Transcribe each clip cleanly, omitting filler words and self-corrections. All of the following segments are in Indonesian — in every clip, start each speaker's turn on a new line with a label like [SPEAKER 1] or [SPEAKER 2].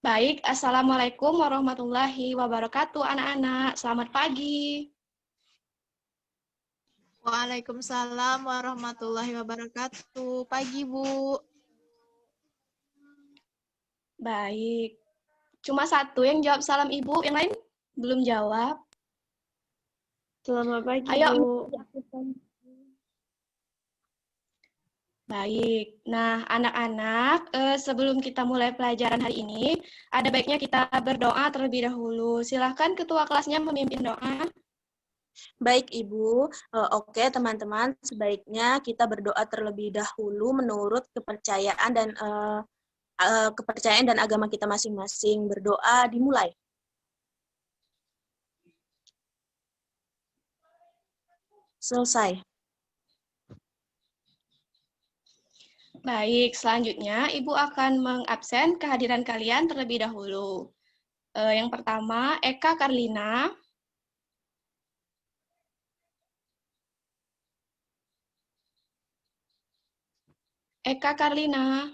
[SPEAKER 1] Baik, Assalamualaikum warahmatullahi wabarakatuh, anak-anak. Selamat pagi.
[SPEAKER 2] Waalaikumsalam warahmatullahi wabarakatuh. Pagi, Bu.
[SPEAKER 1] Baik. Cuma satu yang jawab salam Ibu, yang lain belum jawab.
[SPEAKER 3] Selamat pagi,
[SPEAKER 1] Ayo.
[SPEAKER 3] Bu.
[SPEAKER 1] Baik. Nah, anak-anak, sebelum kita mulai pelajaran hari ini, ada baiknya kita berdoa terlebih dahulu. Silahkan ketua kelasnya memimpin doa.
[SPEAKER 3] Baik, Ibu. Oke, teman-teman, sebaiknya kita berdoa terlebih dahulu menurut kepercayaan dan agama kita masing-masing. Berdoa dimulai. Selesai.
[SPEAKER 1] Baik, selanjutnya Ibu akan mengabsen kehadiran kalian terlebih dahulu. Yang pertama, Eka Karlina. Eka Karlina.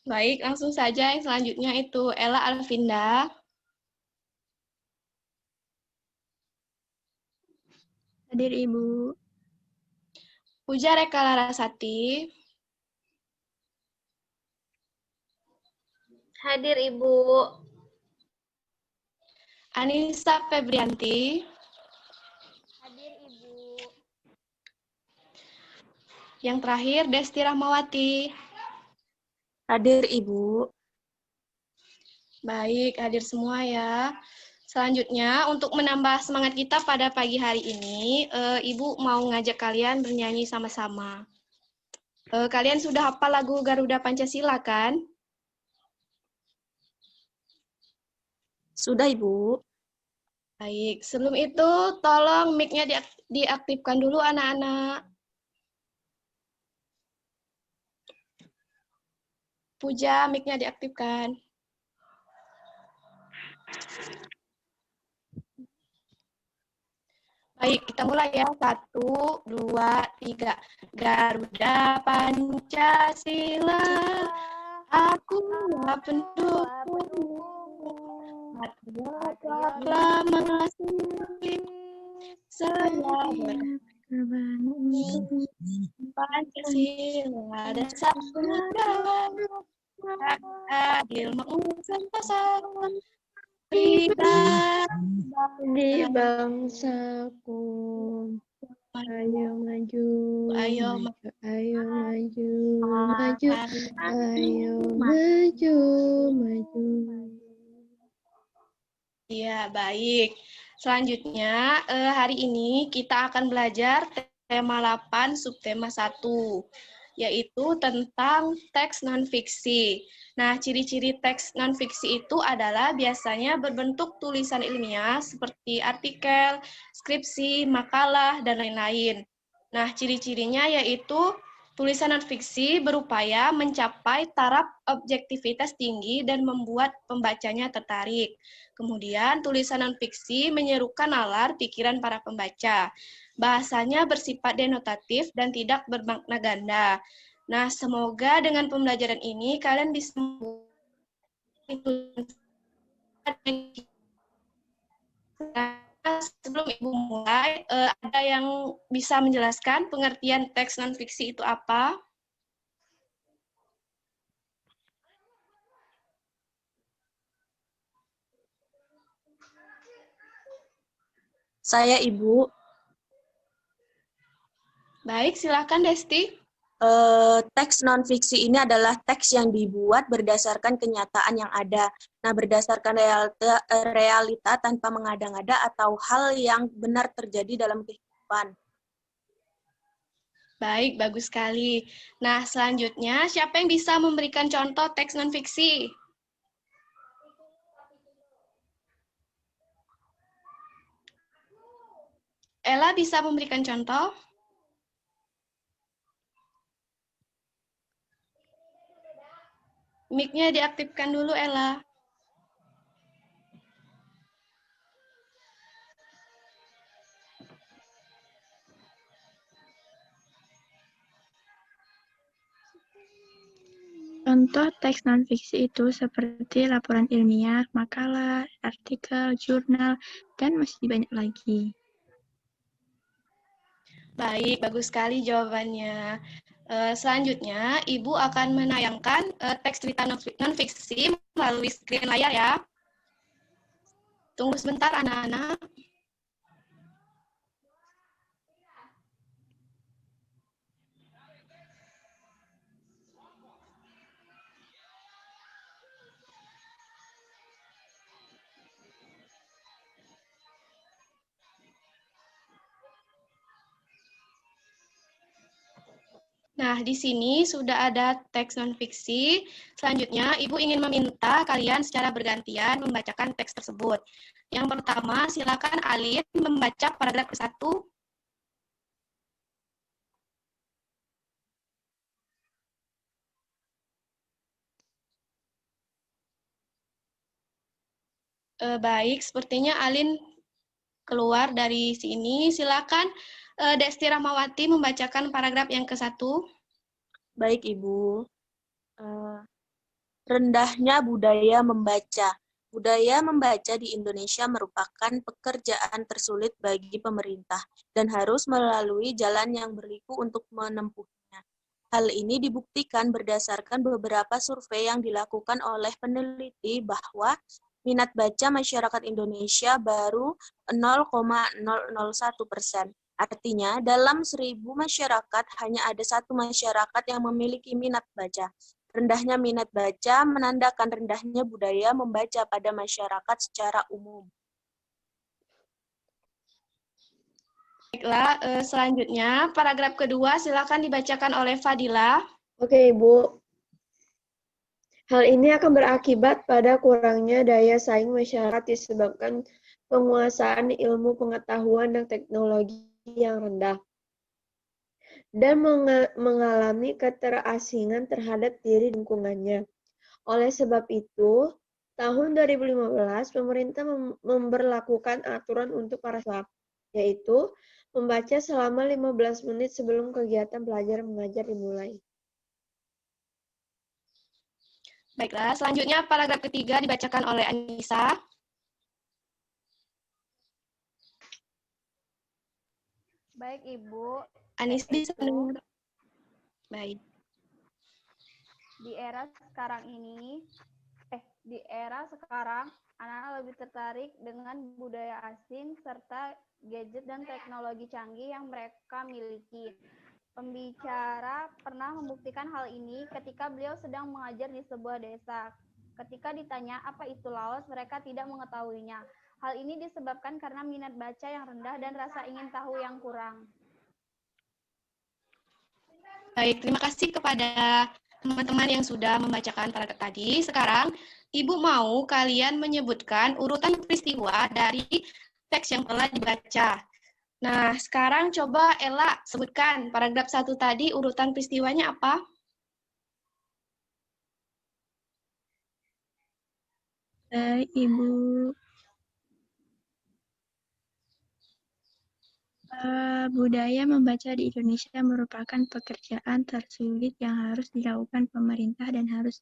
[SPEAKER 1] Baik, langsung saja yang selanjutnya itu Ella Alvinda.
[SPEAKER 4] Hadir, Ibu.
[SPEAKER 1] Puja Reka Larasati.
[SPEAKER 5] Hadir, Ibu.
[SPEAKER 1] Anissa Febrianti.
[SPEAKER 5] Hadir, Ibu.
[SPEAKER 1] Yang terakhir, Desti Rahmawati.
[SPEAKER 3] Hadir, Ibu.
[SPEAKER 1] Baik, hadir semua ya. Selanjutnya, untuk menambah semangat kita pada pagi hari ini, Ibu mau ngajak kalian bernyanyi sama-sama. Kalian sudah hafal lagu Garuda Pancasila, kan?
[SPEAKER 3] Sudah, Ibu.
[SPEAKER 1] Baik, sebelum itu tolong mic-nya diaktifkan dulu anak-anak. Puja, mic-nya diaktifkan. Baik, kita mulai ya. 1, 2, 3. Garuda Pancasila, akulah pendukungmu. Proklamasi, saya
[SPEAKER 4] Berkorban untuk
[SPEAKER 1] Pancasila dan satu negara adil mengusung pasangan
[SPEAKER 4] di bangsaku. Ayo maju,
[SPEAKER 1] Ayo
[SPEAKER 4] maju, ayo maju, maju, ayo maju, maju.
[SPEAKER 1] Iya, baik. Selanjutnya, hari ini kita akan belajar tema 8, subtema 1, yaitu tentang teks non-fiksi. Nah, ciri-ciri teks non-fiksi itu adalah biasanya berbentuk tulisan ilmiah seperti artikel, skripsi, makalah, dan lain-lain. Nah, ciri-cirinya yaitu tulisan non-fiksi berupaya mencapai taraf objektivitas tinggi dan membuat pembacanya tertarik. Kemudian, tulisan non-fiksi menyerukan nalar pikiran para pembaca. Bahasanya bersifat denotatif dan tidak bermakna ganda. Nah, semoga dengan pembelajaran ini kalian bisa sebelum Ibu mulai, ada yang bisa menjelaskan pengertian teks non-fiksi itu apa?
[SPEAKER 3] Saya, Ibu.
[SPEAKER 1] Baik, silakan Desti.
[SPEAKER 3] Teks non-fiksi ini adalah teks yang dibuat berdasarkan kenyataan yang ada. Nah, berdasarkan realita tanpa mengada-ngada atau hal yang benar terjadi dalam kehidupan.
[SPEAKER 1] Baik, bagus sekali. Nah, selanjutnya, siapa yang bisa memberikan contoh teks non-fiksi? Ella bisa memberikan contoh? Mic-nya diaktifkan dulu, Ella.
[SPEAKER 4] Contoh teks non-fiksi itu seperti laporan ilmiah, makalah, artikel, jurnal, dan masih banyak lagi.
[SPEAKER 1] Baik, bagus sekali jawabannya. Selanjutnya, Ibu akan menayangkan teks cerita non-fiksi melalui screen layar ya. Tunggu sebentar anak-anak. Nah, di sini sudah ada teks non-fiksi. Selanjutnya, Ibu ingin meminta kalian secara bergantian membacakan teks tersebut. Yang pertama, silakan Alin membaca paragraf ke-1. Baik, sepertinya Alin keluar dari sini. Silakan Desti Rahmawati membacakan paragraf yang ke-1.
[SPEAKER 3] Baik, Ibu. Rendahnya budaya membaca. Budaya membaca di Indonesia merupakan pekerjaan tersulit bagi pemerintah dan harus melalui jalan yang berliku untuk menempuhnya. Hal ini dibuktikan berdasarkan beberapa survei yang dilakukan oleh peneliti bahwa minat baca masyarakat Indonesia baru 0,001%. Artinya, dalam 1.000 masyarakat hanya ada 1 masyarakat yang memiliki minat baca. Rendahnya minat baca menandakan rendahnya budaya membaca pada masyarakat secara umum.
[SPEAKER 1] Baiklah, selanjutnya paragraf kedua silakan dibacakan oleh Fadila.
[SPEAKER 4] Oke, Ibu. Hal ini akan berakibat pada kurangnya daya saing masyarakat disebabkan penguasaan ilmu pengetahuan dan teknologi yang rendah dan mengalami keterasingan terhadap diri lingkungannya. Oleh sebab itu, tahun 2015 pemerintah memberlakukan aturan untuk para siswa, yaitu membaca selama 15 menit sebelum kegiatan belajar mengajar dimulai.
[SPEAKER 1] Baiklah, selanjutnya paragraf ketiga dibacakan oleh Anissa.
[SPEAKER 5] Baik, Ibu.
[SPEAKER 1] Anissa bisa mendengar. Baik.
[SPEAKER 5] Di era sekarang, anak-anak lebih tertarik dengan budaya asing serta gadget dan teknologi canggih yang mereka miliki. Pembicara pernah membuktikan hal ini ketika beliau sedang mengajar di sebuah desa. Ketika ditanya apa itu Laos, mereka tidak mengetahuinya. Hal ini disebabkan karena minat baca yang rendah dan rasa ingin tahu yang kurang.
[SPEAKER 1] Baik, terima kasih kepada teman-teman yang sudah membacakan paragraf tadi. Sekarang, Ibu mau kalian menyebutkan urutan peristiwa dari teks yang telah dibaca. Nah, sekarang coba Ella sebutkan paragraf 1 tadi urutan peristiwanya apa?
[SPEAKER 4] Ibu. Budaya membaca di Indonesia merupakan pekerjaan tersulit yang harus dilakukan pemerintah dan harus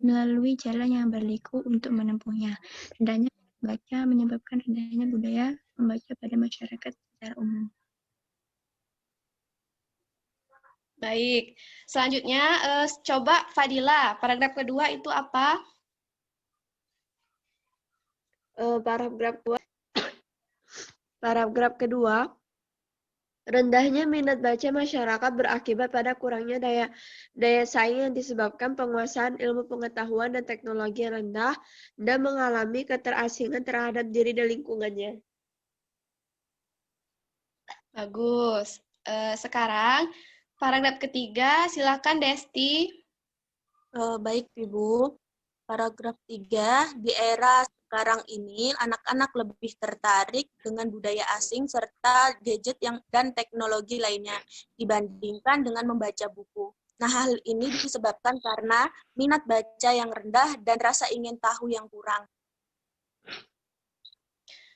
[SPEAKER 4] melalui jalan yang berliku untuk menempuhnya. Rendahnya baca menyebabkan rendahnya budaya membaca pada masyarakat secara umum.
[SPEAKER 1] Baik, selanjutnya coba Fadila, paragraf kedua itu apa?
[SPEAKER 4] Paragraf kedua, rendahnya minat baca masyarakat berakibat pada kurangnya daya saing yang disebabkan penguasaan ilmu pengetahuan dan teknologi yang rendah dan mengalami keterasingan terhadap diri dan lingkungannya.
[SPEAKER 1] Bagus. Sekarang paragraf ketiga, silakan Desti.
[SPEAKER 3] Baik, Ibu. Paragraf 3, di era sekarang ini, anak-anak lebih tertarik dengan budaya asing serta gadget dan teknologi lainnya dibandingkan dengan membaca buku. Nah, hal ini disebabkan karena minat baca yang rendah dan rasa ingin tahu yang kurang.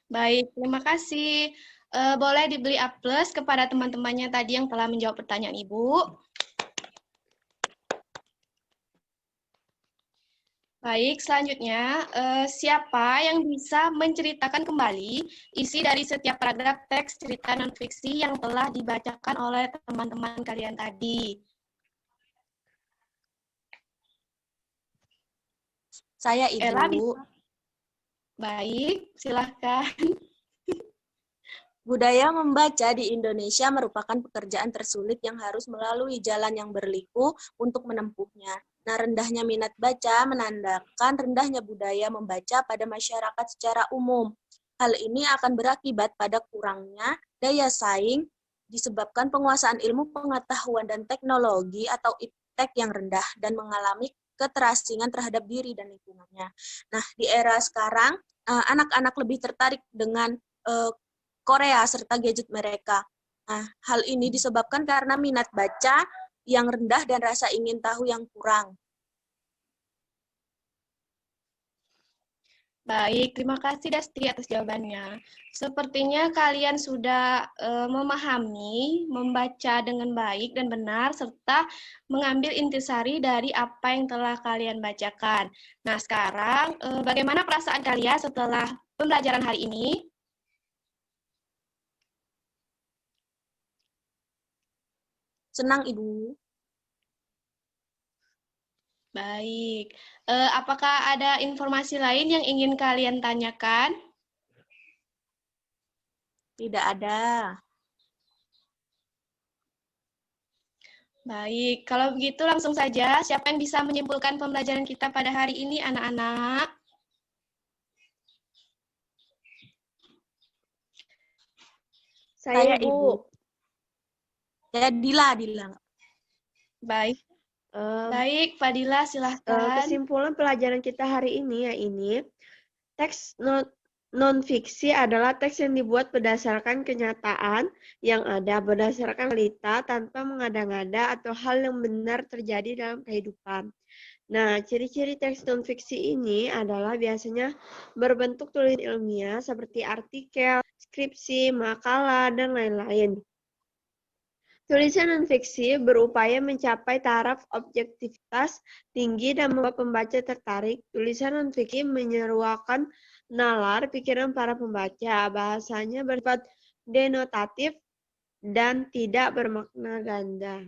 [SPEAKER 1] Baik, terima kasih. Boleh diberi A+ kepada teman-temannya tadi yang telah menjawab pertanyaan Ibu. Baik, selanjutnya, siapa yang bisa menceritakan kembali isi dari setiap paragraf teks cerita non-fiksi yang telah dibacakan oleh teman-teman kalian tadi?
[SPEAKER 3] Saya,
[SPEAKER 1] Ella
[SPEAKER 3] Ibu.
[SPEAKER 1] bisa? Baik, silahkan.
[SPEAKER 3] Budaya membaca di Indonesia merupakan pekerjaan tersulit yang harus melalui jalan yang berliku untuk menempuhnya. Nah, rendahnya minat baca menandakan rendahnya budaya membaca pada masyarakat secara umum. Hal ini akan berakibat pada kurangnya daya saing disebabkan penguasaan ilmu pengetahuan dan teknologi atau iptek yang rendah dan mengalami keterasingan terhadap diri dan lingkungannya. Nah, di era sekarang, anak-anak lebih tertarik dengan Korea serta gadget mereka. Nah, hal ini disebabkan karena minat baca yang rendah dan rasa ingin tahu yang kurang.
[SPEAKER 1] Baik, terima kasih Dasti atas jawabannya. Sepertinya kalian sudah memahami, membaca dengan baik dan benar, serta mengambil intisari dari apa yang telah kalian bacakan. Nah, sekarang bagaimana perasaan kalian setelah pembelajaran hari ini?
[SPEAKER 3] Senang, Ibu.
[SPEAKER 1] Baik, apakah ada informasi lain yang ingin kalian tanyakan?
[SPEAKER 3] Tidak ada.
[SPEAKER 1] Baik, kalau begitu langsung saja, siapa yang bisa menyimpulkan pembelajaran kita pada hari ini, anak-anak?
[SPEAKER 4] Saya,
[SPEAKER 3] Ibu.
[SPEAKER 4] Bu.
[SPEAKER 3] Ya, Dila.
[SPEAKER 1] Baik,
[SPEAKER 4] Em,
[SPEAKER 1] baik, Fadila, silahkan.
[SPEAKER 4] Kesimpulan pelajaran kita hari ini teks non-fiksi adalah teks yang dibuat berdasarkan kenyataan yang ada, berdasarkan realita tanpa mengada-ngada atau hal yang benar terjadi dalam kehidupan. Nah, ciri-ciri teks non-fiksi ini adalah biasanya berbentuk tulisan ilmiah seperti artikel, skripsi, makalah, dan lain-lain. Tulisan non-fiksi berupaya mencapai taraf objektivitas tinggi dan membuat pembaca tertarik. Tulisan non-fiksi menyeruakan nalar pikiran para pembaca. Bahasanya bersifat denotatif dan tidak bermakna ganda.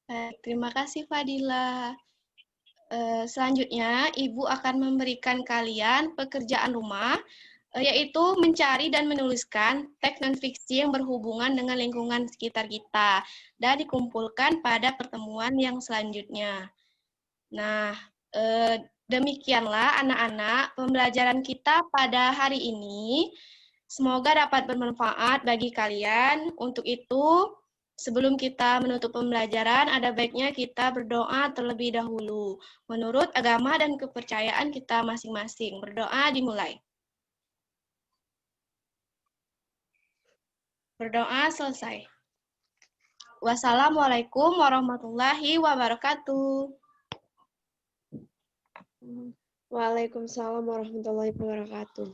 [SPEAKER 1] Baik, terima kasih Fadila. Selanjutnya, Ibu akan memberikan kalian pekerjaan rumah, yaitu mencari dan menuliskan teks non-fiksi yang berhubungan dengan lingkungan sekitar kita, dan dikumpulkan pada pertemuan yang selanjutnya. Nah, demikianlah anak-anak pembelajaran kita pada hari ini. Semoga dapat bermanfaat bagi kalian. Untuk itu, sebelum kita menutup pembelajaran, ada baiknya kita berdoa terlebih dahulu. Menurut agama dan kepercayaan kita masing-masing. Berdoa dimulai. Berdoa selesai. Wassalamualaikum warahmatullahi wabarakatuh.
[SPEAKER 4] Waalaikumsalam warahmatullahi wabarakatuh.